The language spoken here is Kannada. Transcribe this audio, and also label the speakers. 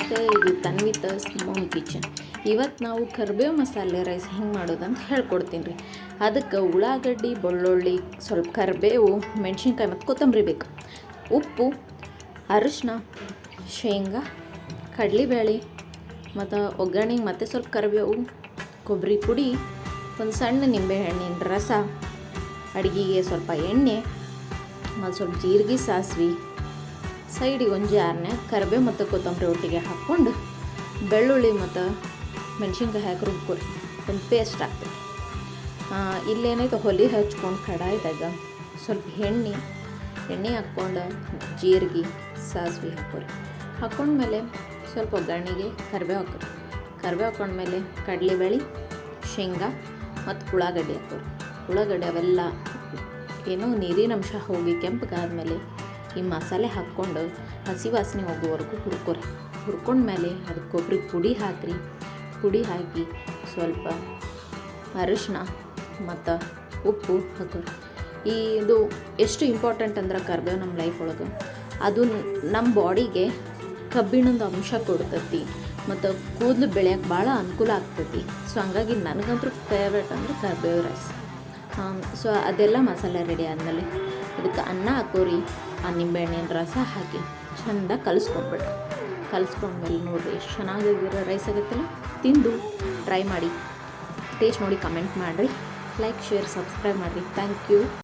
Speaker 1: ನಮಸ್ತೆ, ಇದು ತನ್ವಿತ ಮಮ್ಮಿ ಕಿಚನ್. ಇವತ್ತು ನಾವು ಕರಿಬೇವು ಮಸಾಲೆ ರೈಸ್ ಹೆಂಗೆ ಮಾಡೋದಂತ ಹೇಳ್ಕೊಡ್ತೀನಿ ರೀ. ಅದಕ್ಕೆ ಉಳ್ಳಾಗಡ್ಡಿ, ಬೆಳ್ಳುಳ್ಳಿ, ಸ್ವಲ್ಪ ಕರಿಬೇವು, ಮೆಣಸಿನ್ಕಾಯಿ ಮತ್ತು ಕೊತ್ತಂಬರಿ ಬೇಕು. ಉಪ್ಪು, ಅರಿಶಿನ, ಶೇಂಗಾ, ಕಡಲೆಬೇಳೆ ಮತ್ತು ಒಗ್ಗರಣೆಗೆ ಮತ್ತು ಸ್ವಲ್ಪ ಕರಿಬೇವು, ಕೊಬ್ಬರಿ ಪುಡಿ, ಒಂದು ಸಣ್ಣ ನಿಂಬೆಹಣ್ಣಿನ ರಸ, ಅಡುಗೆಗೆ ಸ್ವಲ್ಪ ಎಣ್ಣೆ ಮತ್ತು ಸ್ವಲ್ಪ ಜೀರಿಗೆ, ಸಾಸಿವೆ, ಸೈಡಿಗೆ ಒಂದು ಜಾರ್ನ್ಯಾಗ ಕರಿಬೇವು ಮತ್ತು ಕೊತ್ತಂಬರಿ ಒಟ್ಟಿಗೆ ಹಾಕ್ಕೊಂಡು ಬೆಳ್ಳುಳ್ಳಿ ಮತ್ತು ಮೆಣಸಿನ್ಕಾಯಿ ಹಾಕಿ ರುಬ್ಕೊರಿ. ಒಂದು ಪೇಸ್ಟ್ ಆಗ್ತದೆ. ಇಲ್ಲೇನೈತೆ ಹೊಲಿ ಹಚ್ಕೊಂಡು ಕಡಾಯಿದಾಗ ಸ್ವಲ್ಪ ಎಣ್ಣೆ ಹಾಕ್ಕೊಂಡು ಜೀರಿಗೆ, ಸಾಸಿವೆ ಹಾಕೋರಿ. ಹಾಕ್ಕೊಂಡ್ಮೇಲೆ ಸ್ವಲ್ಪ ಒಗ್ಗರಣೆಗೆ ಕರಿಬೇವು ಹಾಕೋರಿ. ಕರಿಬೇವು ಹಾಕ್ಕೊಂಡ್ಮೇಲೆ ಕಡಲೆಬೇಳೆ, ಶೇಂಗಾ ಮತ್ತು ಉಳ್ಳಾಗಡ್ಡಿ ಹಾಕೋರಿ. ಉಳ್ಳಾಗಡ್ಡಿ ಅವೆಲ್ಲ ಏನೋ ನೀರಿನ ಅಂಶ ಹೋಗಿ ಕೆಂಪಗಾದ್ಮೇಲೆ ಈ ಮಸಾಲೆ ಹಾಕ್ಕೊಂಡು ಹಸಿ ವಾಸನೆ ಹೋಗೋವರೆಗೂ ಹುರ್ಕೊಂಡ್ಮೇಲೆ ಅದಕ್ಕೆ ಕೊಬ್ಬರಿ ಪುಡಿ ಹಾಕಿ ಸ್ವಲ್ಪ ಅರಿಶಿನ ಮತ್ತು ಉಪ್ಪು ಹಾಕೋರಿ. ಇದು ಎಷ್ಟು ಇಂಪಾರ್ಟೆಂಟ್ ಅಂದ್ರೆ ಕರಿಬೇವು ನಮ್ಮ ಲೈಫ್ ಒಳಗೆ ಅದು ನಮ್ಮ ಬಾಡಿಗೆ ಕಬ್ಬಿಣದ ಅಂಶ ಕೊಡ್ತೈತಿ ಮತ್ತು ಕೂದಲು ಬೆಳೆಯೋಕ್ಕೆ ಭಾಳ ಅನುಕೂಲ ಆಗ್ತೈತಿ. ಸೊ ಹಂಗಾಗಿ ನನಗಂತೂ ಫೇವ್ರೇಟ್ ಅಂದರೆ ಕರಿಬೇವು ರೈಸ್. ಸೊ ಅದೆಲ್ಲ ಮಸಾಲೆ ರೆಡಿ ಆದಮೇಲೆ ಇದಕ್ಕೆ ಅನ್ನ ಹಾಕೋರಿ. ಆ ನಿಂಬೆಹಣ್ಣಿನ ರಸ ಹಾಕಿ ಚೆಂದ ಕಲಿಸ್ಕೊಂಡ್ಮೇಲೆ ನೋಡಿರಿ ಎಷ್ಟು ಚೆನ್ನಾಗಿರೋ ರೈಸ್ ಆಗುತ್ತಲ್ಲ. ತಿಂದು ಟ್ರೈ ಮಾಡಿ, ಟೇಸ್ಟ್ ನೋಡಿ ಕಮೆಂಟ್ ಮಾಡಿರಿ. ಲೈಕ್, ಶೇರ್, ಸಬ್ಸ್ಕ್ರೈಬ್ ಮಾಡಿರಿ. Thank you.